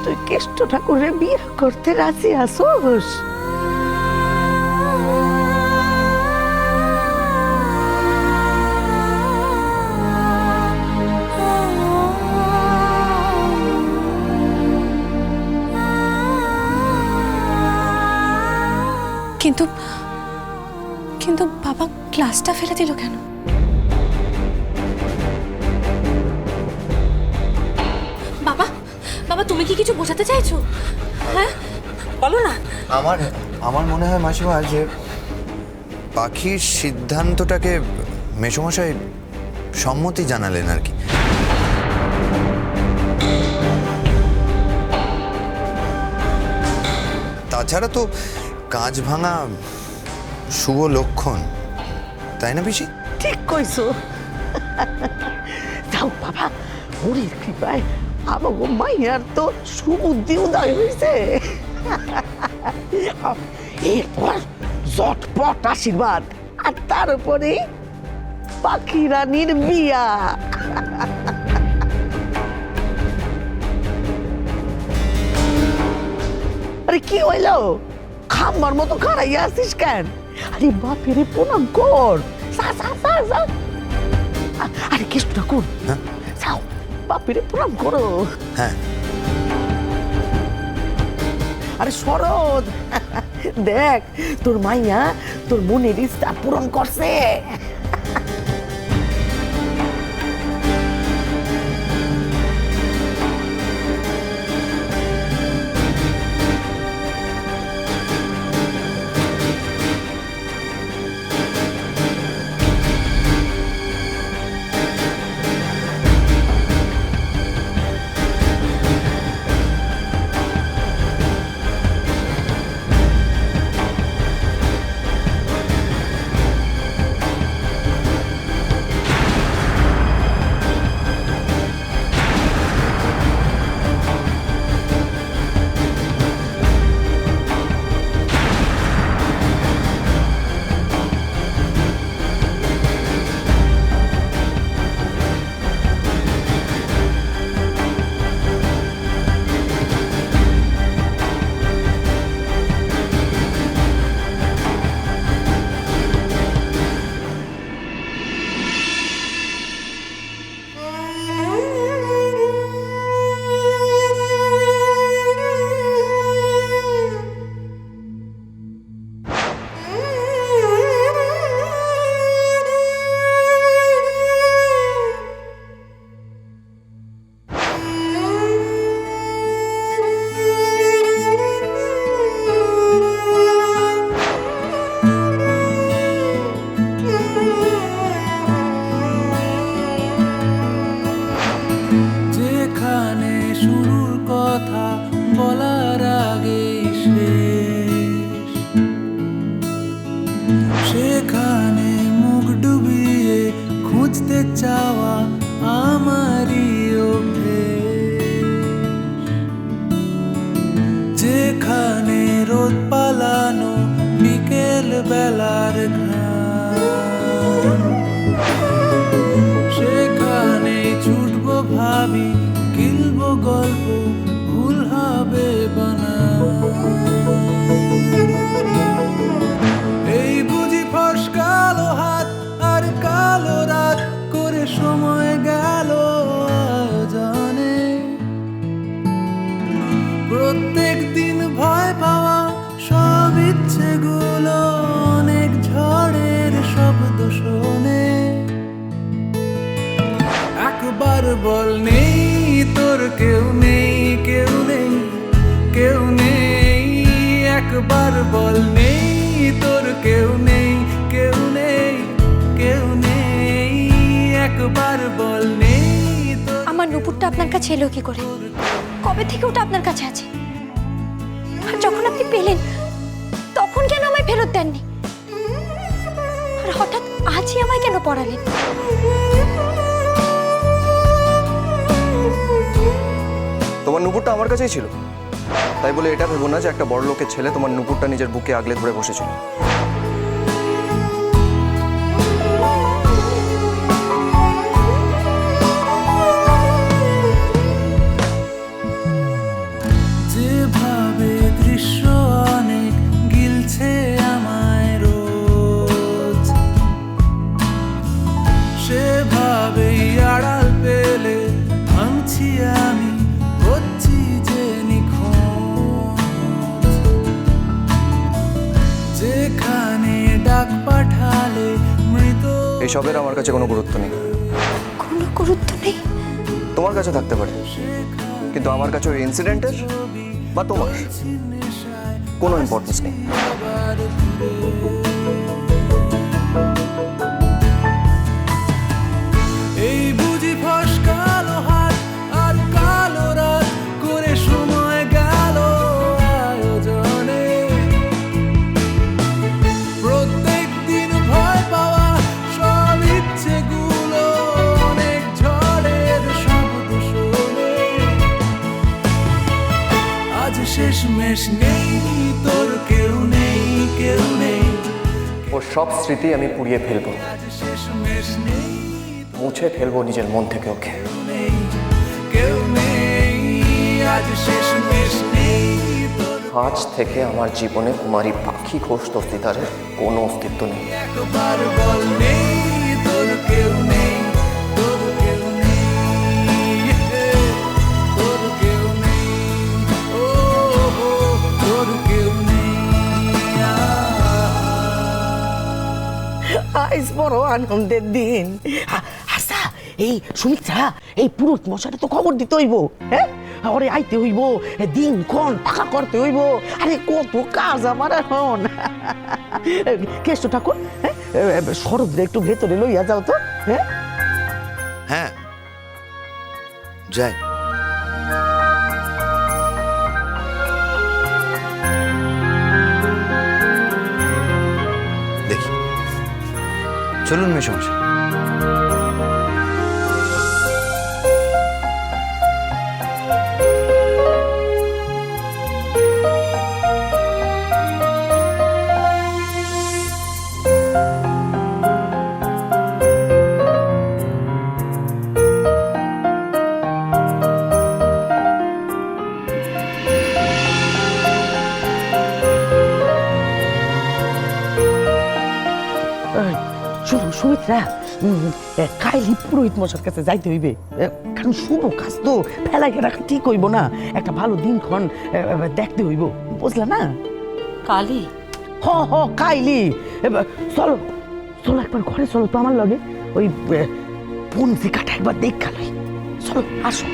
তুই কেষ্ট ঠাকুরের বিয়ে করতে রাজি আসোস? কিন্তু কিন্তু বাবা ক্লাসটা ফেলে দিল কেন? বাবা বাবা তুমি কি কিছু বোঝাতে চাইছো? হ্যাঁ বলো না। আমার মনে হয় মাসিমা যে পাখির সিদ্ধান্তটাকে মেসোমশাই সম্মতি জানালেন আর কি। তাছাড়া তো কাঁচ ভাঙা শুভ লক্ষণ, তাই না পিসি? ঠিক কইছো। যাও বাবা, হরির কৃপায় আমাগো মাইয়ার তো সুবুদ্ধি উদয় হয়েছে। এরপর জটপট আশীর্বাদ, আর তার উপরে পাখি রানীর বিয়া। আরে কি হইল? খাম্বার মতো খাড়াইয়া আছিস কেন? আরে বাপেরে প্রণাম কর। আরে কৃষ্ণ ঠাকুর, যাও বাপেরে প্রণাম করো। হ্যাঁ। আরে শরৎ, দেখ তোর মাইয়া তোর মনের ইচ্ছা পূরণ করছে। বেলার ঘাম, সেখানে ছুটবো ভাবি, গিলবো গল্প, ভুল হবে বানা। এই বুঝি ফসকালো হাত আর কালো রাত করে সময় গেল আয়োজনে। প্রত্যেক দিন ভয় পাওয়া সব ইচ্ছেগুলো অনেক ঝড়ের শব্দ শোনে। একবার বল নেই তোর কেউ নেই, কেউ নেই, কেউ নেই। একবার বল নেই তোর কেউ নেই, কেউ নেই, কেউ নেই। একবার বল নেই তোর। আমার নুপুরটা আপনার কাছে এলো কি করে? কবে থেকে ওটা আপনার কাছে আছে? আর যখন আপনি পেলেন তখন কেন আমায় ফেরত দেননি? আর হঠাৎ আজই আমায় কেন পড়ালেন? তোমার নুপুরটা আমার কাছেই ছিল, তাই বলে এটা ভেবো না যে একটা বড় লোকের ছেলে তোমার নুপুরটা নিজের বুকে আগলে ধরে বসেছিল। এসবের আমার কাছে কোনো গুরুত্ব নেই। কোনো গুরুত্ব নেই? তোমার কাছে থাকতে পারে, কিন্তু আমার কাছে ওই ইনসিডেন্টের বা তোমার কোনো ইম্পর্টেন্স নেই। এই বুঝি ফসকালো হাত আর কালো রাত করে সময় গেল আয়োজনে। প্রত্যেক দিন ভয় পাওয়া সব ইচ্ছেগুলো অনেক ঝড়ের শব্দ শোনে। আজ শেষমেশ নেই তোর কেউ নেই, কেউ নেই। ওর সব স্মৃতি আমি পুড়িয়ে ফেলবো, আজ শেষমেশ নেই, মুছে ফেলবো নিজের মন থেকে ওকে। কেউ নেই, আজ শেষমেশ নেই তোর। আজ থেকে আমার জীবনে কুমারী পাখি ঘোষ দস্তিদারের কোনো অস্তিত্ব নেই। একবার বল নেই তোর কেউ নেই, তোর কেউ নেই, তোর কেউ নেই, ও তোর কেউ নেই। আজ বড় আনন্দের দিন। আচ্ছা, এই সুমিত্রা, এই পুরুষ মশাটা তো খবর দিতে হইব, হ্যাঁ? ওরে আইতে হইব, দিন ক্ষণ টাকা করতে হইব। আরে কত কাজ আমার এখন। কেষ্ট ঠাকুর, হ্যাঁ, শরৎরে একটু ভেতরে লইয়া যাও তো, হ্যাঁ? হ্যাঁ, যাই। দেখি, চলুন মেশামশাই। শুনো সুমিত্রা, কাইলি পুরোহিত মশার কাছে যাইতে হইবে, কারণ শুভ কাজ তো ফেলাই রাখা ঠিক হইব না। একটা ভালো দিনক্ষণ দেখতে হইব, বুঝলা না? কালি? হ হ, কাইলি। চলো চলো, একবার ঘরে চলো তো আমার লগে, ওই পঞ্জিকাটা একবার দেখা লই। চলো, আসো।